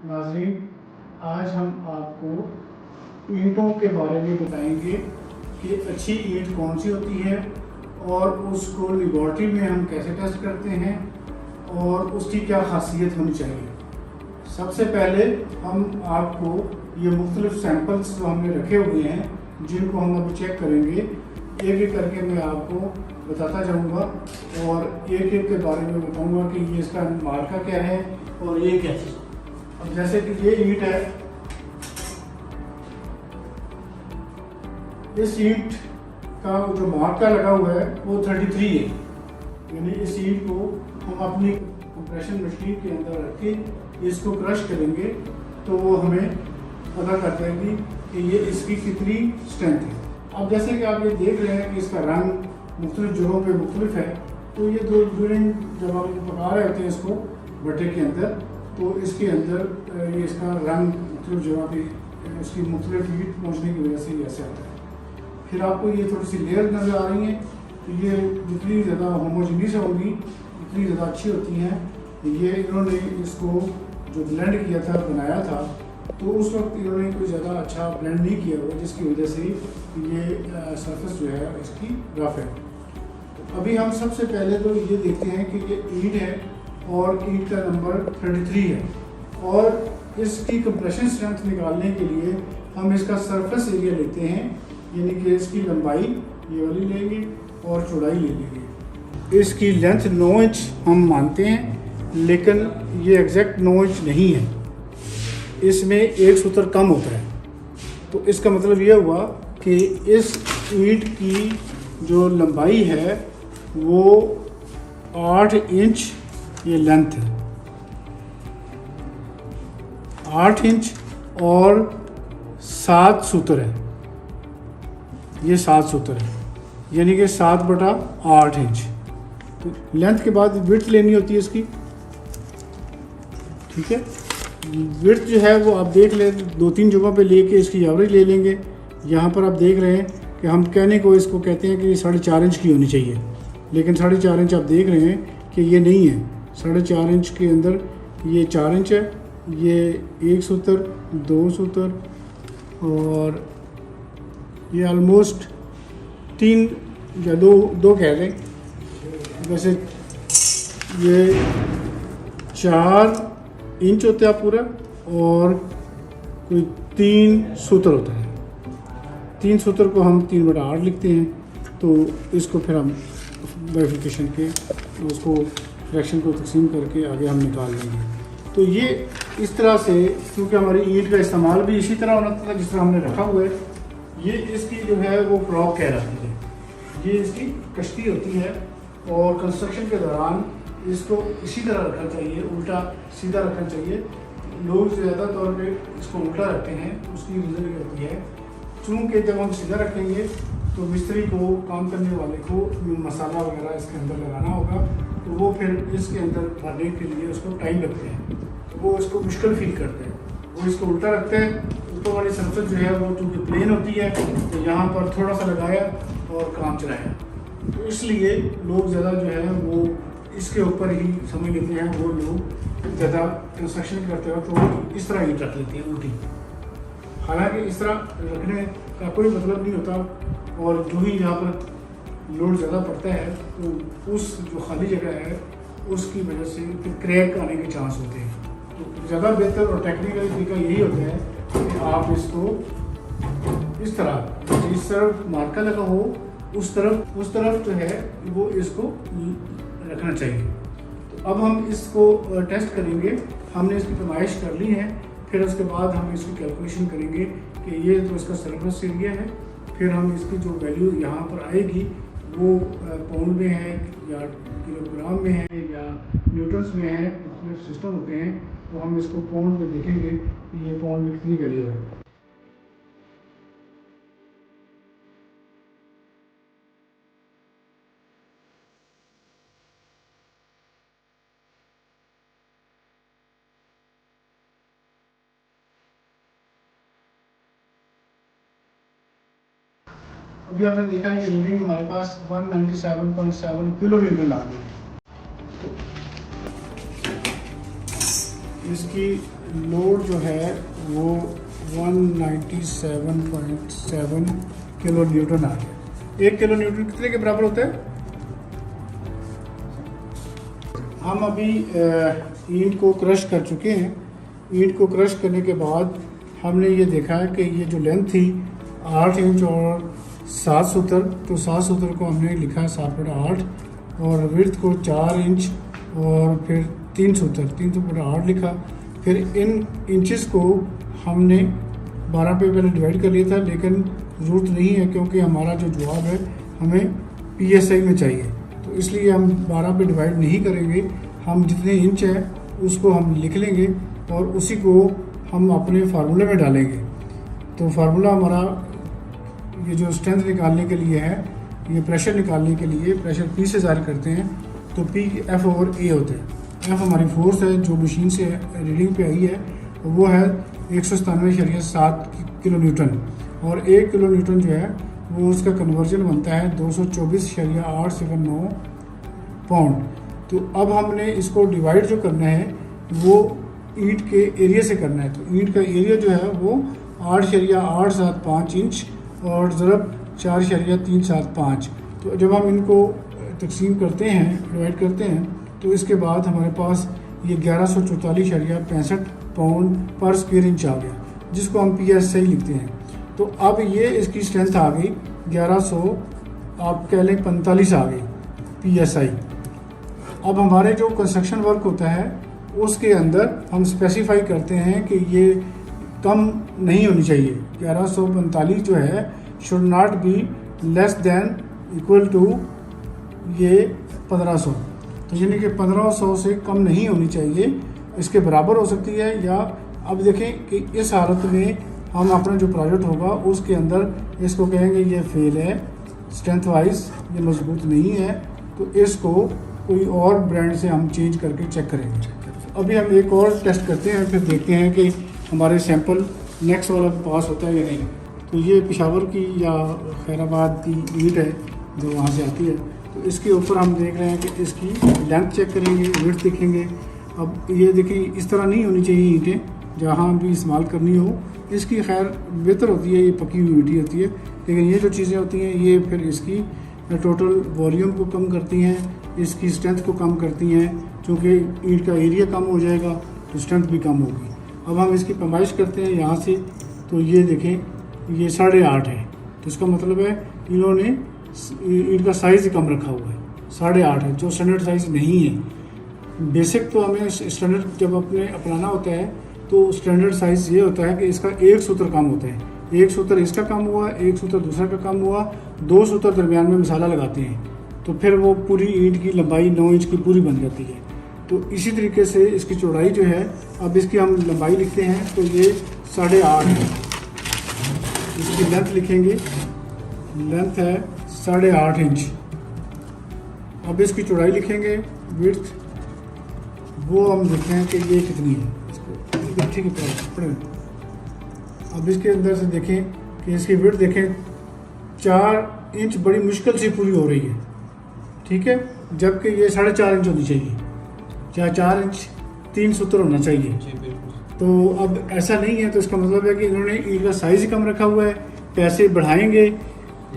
नाज़रीन, आज हम आपको ईंटों के बारे में बताएंगे कि अच्छी ईंट कौन सी होती है और उसको लेबॉर्ट्री में हम कैसे टेस्ट करते हैं और उसकी क्या खासियत होनी चाहिए। सबसे पहले हम आपको ये मुख्तलिफ सैंपल्स जो हमने रखे हुए हैं जिनको हम अभी चेक करेंगे, एक एक करके मैं आपको बताता जाऊंगा और एक एक के बारे में बताऊंगा कि ये इसका मार्का क्या है और ये क्या है। अब जैसे कि ये ईंट है, इस ईंट का जो मार्का लगा हुआ है वो 33 है, यानी इस ईंट को हम अपनी कंप्रेशन मशीन के अंदर रख के इसको क्रश करेंगे तो वो हमें पता कर जाएगी कि ये इसकी कितनी स्ट्रेंथ है। अब जैसे कि आप ये देख रहे हैं कि इसका रंग मुख्तलिफ जगहों पे मुख्तलिफ है, तो ये दो ड्यूरिंग जब हम पका रहे होते हैं इसको भट्टे के अंदर, तो इसके अंदर ये इसका रंग मुख्तलिफ जगह पे उसकी मुख्तलिफ हीट पहुँचने की वजह से ये ऐसे आता है। फिर आपको ये थोड़ी सी लेयर नज़र आ रही हैं, तो ये जितनी ज़्यादा होमोजीनियस होंगी उतनी ज़्यादा अच्छी होती हैं। ये इन्होंने इसको जो ब्लेंड किया था, बनाया था, तो उस वक्त इन्होंने कोई ज़्यादा अच्छा ब्लेंड नहीं किया हुआ, जिसकी वजह से ये सरफेस जो है इसकी रफ है। तो अभी हम सबसे पहले तो ये देखते हैं कि ये ईंट है और ईंट का नंबर 33 है, और इसकी कंप्रेशन स्ट्रेंथ निकालने के लिए हम इसका सरफेस एरिया लेते हैं, यानी कि इसकी लंबाई ये वाली लेंगे और चौड़ाई ले लेंगे। इसकी लेंथ 9 इंच हम मानते हैं, लेकिन ये एग्जैक्ट 9 इंच नहीं है, इसमें एक सूत्र कम होता है। तो इसका मतलब ये हुआ कि इस ईंट की जो लंबाई है वो 8 इंच ये लेंथ है, 8 इंच और 7 सूत्र है, ये 7 सूत्र है, यानी कि 7/8 इंच। तो लेंथ के बाद विड्थ लेनी होती है इसकी, ठीक है। विड्थ जो है वो आप देख लें, 2-3 जगहों पे लेके इसकी एवरेज ले लेंगे। यहाँ पर आप देख रहे हैं कि हम कहने को इसको कहते हैं कि 4.5 इंच की होनी चाहिए, लेकिन 4.5 इंच आप देख रहे हैं कि ये नहीं है। 4.5 इंच के अंदर ये 4 इंच है, ये 1 सूत्र, 2 सूत्र और ये ऑलमोस्ट 3 या 2 कह दें। वैसे ये 4 इंच होता है पूरा और कोई 3 सूत्र होता है। 3 सूत्र को हम 3/8 लिखते हैं, तो इसको फिर हम वेरिफिकेशन के उसको फ्रैक्शन को तकसीम करके आगे हम निकाल लेंगे। तो ये इस तरह से, क्योंकि हमारी ईंट का इस्तेमाल भी इसी तरह होना था जिस तरह हमने रखा हुआ है। ये इसकी जो है वो फ्रॉक कहलाती है, ये इसकी कश्ती होती है, और कंस्ट्रक्शन के दौरान इसको इसी तरह रखना चाहिए, उल्टा सीधा रखना चाहिए। लोग ज़्यादा तौर पे इसको उल्टा रखते हैं, उसकी रीज़न ये होती है चूँकि जब हम सीधा रखेंगे तो मिस्त्री को, काम करने वाले को मसाला वगैरह इसके अंदर लगाना होगा, तो वो फिर इसके अंदर भरने के लिए उसको टाइम लगते हैं, तो वो इसको मुश्किल फील करते हैं। वो इसको उल्टा रखते हैं, ऊपर वाली सरफेस जो है वो चूँकि प्लेन होती है, तो यहाँ पर थोड़ा सा लगाया और काम चलाया, तो इसलिए लोग ज़्यादा जो है वो इसके ऊपर ही समझ लेते हैं। वो लोग ज़्यादा कंस्ट्रक्शन करते वक्त तो इस तरह ईंट रख लेते हैं उल्टी, हालांकि इस तरह रखने का कोई मतलब नहीं होता, और जो ही यहाँ पर लोड ज़्यादा पड़ता है तो उस जो खाली जगह है उसकी वजह से फिर क्रैक आने के चांस होते हैं। तो ज़्यादा बेहतर और टेक्निकल तरीका यही होता है कि आप इसको इस तरह, जिस तरफ मार्का लगा हो उस तरफ जो है वो इसको रखना चाहिए। तो अब हम इसको टेस्ट करेंगे। हमने इसकी पैमाइश कर ली है, फिर उसके बाद हम इसकी कैलकुलेशन करेंगे कि ये जो इसका सरफेस एरिया है, फिर हम इसकी जो वैल्यू यहाँ पर आएगी वो पाउंड में है या किलोग्राम में है या न्यूटन्स में है, उसमें सिस्टम होते हैं, तो हम इसको पाउंड में देखेंगे कि ये पाउंड में कितनी वैल्यू है। अभी आपने देखा है कि रीडिंग हमारे पास 197.7 किलो न्यूटन आ गई। इसकी लोड जो है वो 197.7 किलो न्यूटन आ गया। 1 किलो न्यूटन कितने के बराबर होता है? हम अभी ईंट को क्रश कर चुके हैं। ईंट को क्रश करने के बाद हमने ये देखा है कि ये जो लेंथ थी 8 इंच और 7 सूत्र, तो 7 सूत्र को हमने लिखा 7/8 और विड्थ को 4 इंच और फिर 3 सूत्र 3/8 लिखा। फिर इन इंचेस को हमने 12 पे पहले डिवाइड कर लिया था, लेकिन ज़रूरत नहीं है क्योंकि हमारा जो जवाब है हमें PSI में चाहिए, तो इसलिए हम 12 पे डिवाइड नहीं करेंगे। हम जितने इंच है उसको हम लिख लेंगे और उसी को हम अपने फार्मूले में डालेंगे। तो फार्मूला हमारा ये जो स्ट्रेंथ निकालने के लिए है, ये प्रेशर निकालने के लिए प्रेशर P से ज़ाहिर करते हैं, तो P F/A होते हैं। F हमारी फोर्स है जो मशीन से रीडिंग पे आई है, वो है 197.7 किलो न्यूटन, और 1 किलो न्यूटन जो है वो उसका कन्वर्जन बनता है 224.879 पाउंड। तो अब हमने इसको डिवाइड जो करना है वो ईंट के एरिया से करना है। तो ईंट का एरिया जो है वो 8.875 इंच और ज़रब 4.375। तो जब हम इनको तकसीम करते हैं, डिवाइड करते हैं, तो इसके बाद हमारे पास ये 1144.65 पाउंड पर स्क्वायर इंच आ गया, जिसको हम PSI लिखते हैं। तो अब ये इसकी स्ट्रेंथ आ गई 1100, आप कह लें 45 आ गई PSI। अब हमारे जो कंस्ट्रक्शन वर्क होता है उसके अंदर हम स्पेसिफाई करते हैं कि ये कम नहीं होनी चाहिए। 1145 जो है should not be less than equal to ये 1500, तो यानी कि 1500 से कम नहीं होनी चाहिए, इसके बराबर हो सकती है। या अब देखें कि इस हालत में हम अपना जो प्रोजेक्ट होगा उसके अंदर इसको कहेंगे ये फेल है, स्ट्रेंथ वाइज ये मजबूत नहीं है, तो इसको कोई और ब्रांड से हम चेंज करके चेक करेंगे। अभी हम एक और टेस्ट करते हैं, फिर देखते हैं कि हमारे सैंपल नेक्स्ट वाला पास होता है या नहीं। तो ये पेशावर की या खैराबाद की ईंट है जो वहाँ से आती है, तो इसके ऊपर हम देख रहे हैं कि इसकी लेंथ चेक करेंगे, विड्थ देखेंगे। अब ये देखिए इस तरह नहीं होनी चाहिए ईंटें जहाँ भी इस्तेमाल करनी हो, इसकी खैर बेहतर होती है, ये पकी हुई ईंटें होती है, लेकिन ये जो चीज़ें होती हैं ये फिर इसकी टोटल वॉल्यूम को कम करती हैं, इसकी स्ट्रेंथ को कम करती हैं, क्योंकि ईंट का एरिया कम हो जाएगा तो स्ट्रेंथ भी कम होगी। अब हम इसकी पैमाइश करते हैं यहाँ से, तो ये देखें ये 8.5 है, तो इसका मतलब है इन्होंने ईंट का साइज़ ही कम रखा हुआ है, 8.5 है, जो स्टैंडर्ड साइज़ नहीं है। बेसिक तो हमें स्टैंडर्ड जब अपने अपनाना होता है तो स्टैंडर्ड साइज़ ये होता है कि इसका एक सूत्र कम होता है, एक सूत्र इसका कम हुआ, एक सूत्र दूसरा का कम हुआ, 2 सूत्र दरमियान में मसाला लगाते हैं, तो फिर वो पूरी ईंट की लंबाई 9 इंच की पूरी बन जाती है। तो इसी तरीके से इसकी चौड़ाई जो है, अब इसकी हम लंबाई लिखते हैं तो ये 8.5 है। इसकी लेंथ लिखेंगे, लेंथ है 8.5 इंच। अब इसकी चौड़ाई लिखेंगे, विड्थ वो हम देखते हैं कि ये कितनी है, इसको ठीक है पढ़ें। अब इसके अंदर से देखें कि इसकी विड्थ देखें 4 इंच बड़ी मुश्किल से पूरी हो रही है, ठीक है, जबकि ये 4.5 इंच होनी चाहिए, या 4 इंच 3 सूत्र होना चाहिए। तो अब ऐसा नहीं है, तो इसका मतलब है कि इन्होंने ईंट का साइज़ ही कम रखा हुआ है। पैसे बढ़ाएंगे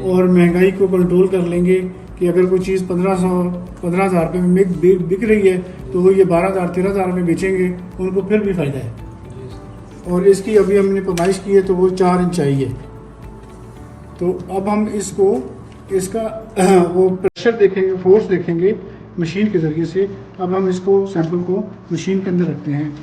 और महंगाई को कंट्रोल कर लेंगे कि अगर कोई चीज़ 15,000 रुपये में बिक रही है तो वो ये 12,000-13,000 में बेचेंगे, उनको फिर भी फ़ायदा है। और इसकी अभी हमने पैमाइश की है तो वो 4 इंच चाहिए। तो अब हम इसको इसका वो प्रेशर देखेंगे, फोर्स देखेंगे मशीन के ज़रिए से। अब हम इसको सैंपल को मशीन के अंदर रखते हैं।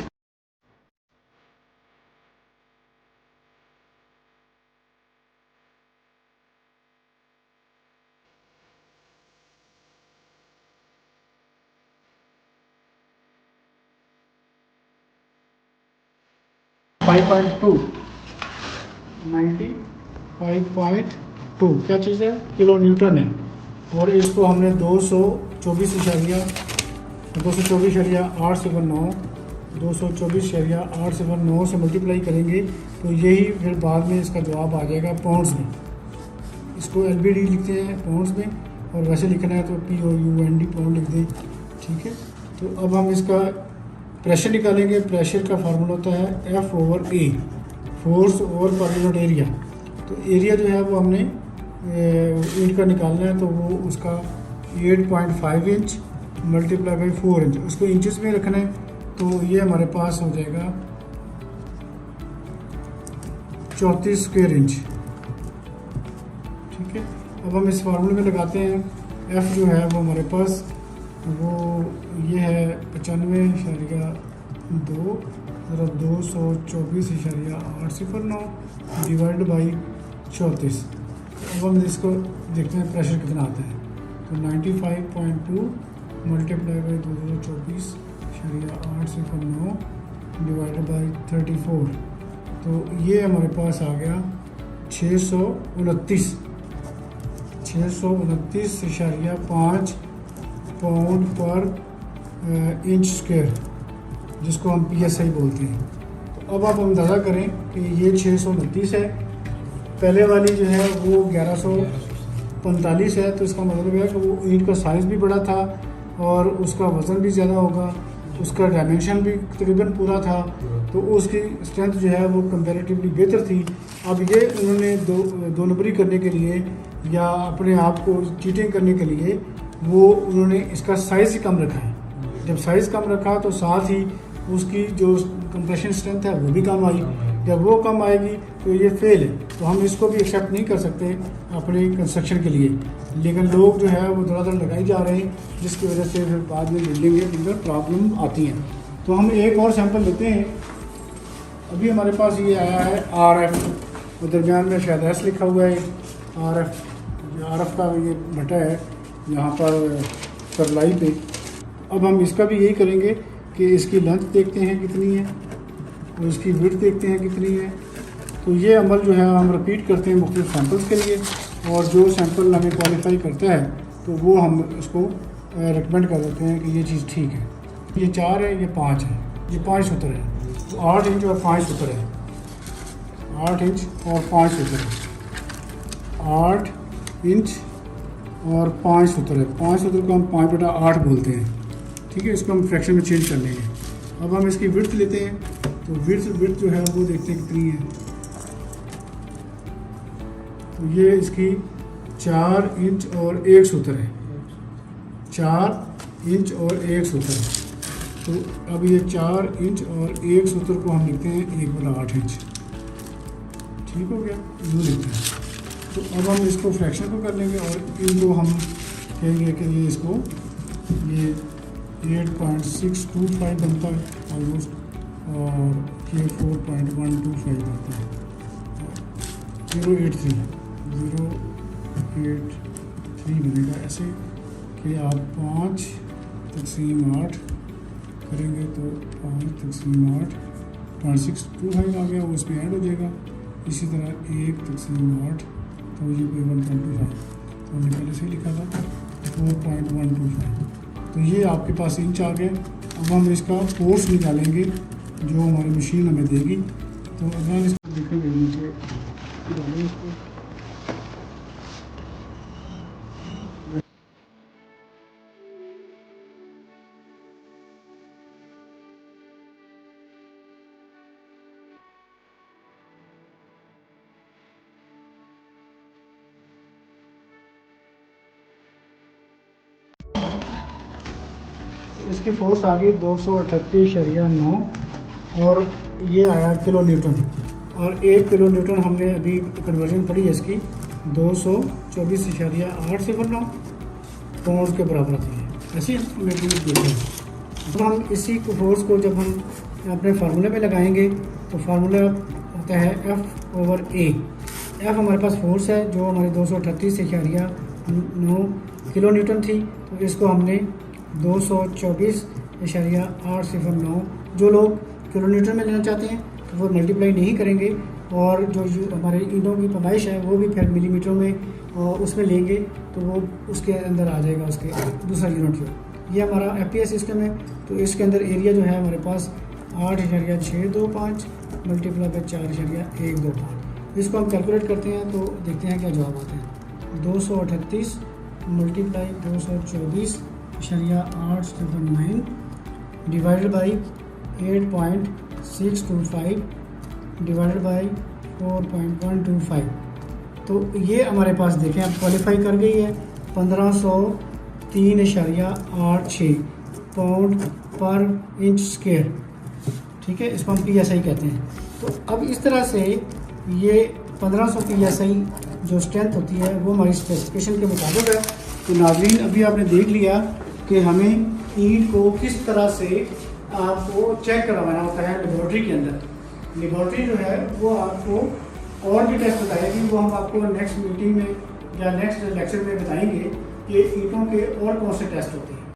.2 क्या चीज़ है, किलो न्यूटन है, और इसको हमने 224.879 से मल्टीप्लाई करेंगे तो यही फिर बाद में इसका जवाब आ जाएगा पाउंड्स में। इसको LBD लिखते हैं पाउंड्स में, और वैसे लिखना है तो POUND पाउंड लिख दें, ठीक है। तो अब हम इसका प्रेशर निकालेंगे। प्रेशर का फार्मूला होता है F/A, force over per unit area. तो एरिया जो है वो हमने ईंट का निकालना है, तो वो उसका 8.5 इंच मल्टीप्लाई बाई 4 इंच, उसको इंचेस में रखना है। तो ये हमारे पास हो जाएगा 34 स्क्वायर इंच। ठीक है, अब हम इस फार्मूले में लगाते हैं। F जो है वो हमारे पास वो ये है 95.2 224.809 डिवाइड बाई 34। अब हम इसको देखते हैं प्रेशर कितना आता है। तो 95.2 मल्टीप्लाई बाई 224.809 डिवाइड बाई 34। तो ये हमारे पास आ गया 629.5 पाउंड पर इंच स्क्वायर, जिसको हम PSI बोलते हैं। तो अब आप अंदाज़ा करें कि ये 629 है, पहले वाली जो है वो 1145 है। तो इसका मतलब है कि वो ईंट का साइज़ भी बड़ा था और उसका वज़न भी ज़्यादा होगा, उसका डायमेंशन भी तकरीबन पूरा था, तो उसकी स्ट्रेंथ जो है वो कंपैरेटिवली बेहतर थी। अब ये उन्होंने दो नंबरी करने के लिए या अपने आप को चीटिंग करने के लिए वो उन्होंने इसका साइज़ ही कम रखा है। जब साइज़ कम रखा तो साथ ही उसकी जो कंप्रेशन स्ट्रेंथ है वो भी कम आई। जब वो कम आएगी तो ये फेल है, तो हम इसको भी एक्सेप्ट नहीं कर सकते अपने कंस्ट्रक्शन के लिए। लेकिन लोग जो है वो धड़ाधड़ लगाई जा रहे हैं, जिसकी वजह से फिर बाद में बिल्डिंग के अंदर प्रॉब्लम आती हैं। तो हम एक और सैंपल लेते हैं। अभी हमारे पास ये आया है RF, और दरमियान में शायद S लिखा हुआ है। RF का ये भट्टा है यहाँ पर सरलाई पे। अब हम इसका भी यही करेंगे कि इसकी लेंथ देखते हैं कितनी है और इसकी विड्थ देखते हैं कितनी है। तो ये अमल जो है हम रिपीट करते हैं मुख्तलिफ सैंपल्स के लिए, और जो सैंपल हमें क्वालिफाई करता है तो वो हम उसको रिकमेंड कर देते हैं कि ये चीज़ ठीक है। ये 4 है, ये 5 है, ये 5 सूत्र है। तो 8 इंच और 5 सूत्र है, 8 इंच और 5 सूत्र है, 8 इंच और 5 सूत्र है। 5 सूत्र को हम 5/8 बोलते हैं। ठीक है, इसको हम फ्रैक्शन में चेंज कर लेंगे। अब हम इसकी विड्थ लेते हैं। तो विड्थ जो है वो देखते हैं कितनी है। तो ये इसकी 4 इंच और 1 सूत्र है, 4 इंच और 1 सूत्र है। तो अब ये 4 इंच और 1 सूत्र को हम लिखते हैं 1/8 इंच। ठीक हो गया, यूँ लिखते हैं। तो अब हम इसको फ्रैक्शन को कर लेंगे और इनको हम कहेंगे कि ये इसको ये 8.625 बनता है ऑलमोस्ट, और ये 4.125 बनता है। 083 बनेगा ऐसे कि आप 5/8 करेंगे तो 5/8.625 आ गया, वो इसमें ऐड हो जाएगा। इसी तरह 1/8 तो ये 1.25, तो हमने पहले से लिखा था 4.125। तो ये आपके पास इंच आ गया। अब हम इसका फोर्स निकालेंगे जो हमारी मशीन हमें देगी। तो अगर इसको देखेंगे नीचे इसको इसकी फोर्स आ गई 238.9 और ये आया किलो न्यूटन, और 1 किलो न्यूटन हमने अभी कन्वर्जन पढ़ी है इसकी 224.809 पाउंड के बराबर आती है। ऐसे हमने देखा। अब हम इसी फोर्स को जब हम अपने फार्मूले में लगाएंगे तो फार्मूला होता है F/A। F हमारे पास फोर्स है जो हमारे 238.9 किलो न्यूटन थी, तो इसको हमने 224.809, जो लोग किलो न्यूटन में लेना चाहते हैं तो वो मल्टीप्लाई नहीं करेंगे, और जो हमारे ईंटों की पैमाइश है वो भी फिर मिलीमीटरों में उसमें लेंगे, तो वो उसके अंदर आ जाएगा उसके दूसरा यूनिट जो। ये हमारा FPS सिस्टम है। तो इसके अंदर एरिया जो है हमारे पास 8.625 मल्टीप्लाई बाई 4.125। इसको हम कैलकुलेट करते हैं तो देखते हैं क्या जवाब आता है। 238 multiply 224.809 divided by 8.625 divided by 4.125। तो ये हमारे पास देखें अब क्वालिफाई कर गई है 1503.86 पाउंड पर इंच स्क्वायर। ठीक है, इसको हम PSI कहते हैं। तो अब इस तरह से ये 1500 PSI जो स्ट्रेंथ होती है वो हमारी स्पेसिफिकेशन के मुताबिक है। तो नाज़रीन, अभी आपने देख लिया कि हमें ईंट को किस तरह से आपको चेक करवाना होता है लेबॉर्ट्री के अंदर। लेबॉर्ट्री जो है वो आपको और भी टेस्ट बताएगी, वो हम आपको नेक्स्ट मीटिंग में या नेक्स्ट लेक्चर में बताएंगे कि ईंटों के और कौन से टेस्ट होते हैं।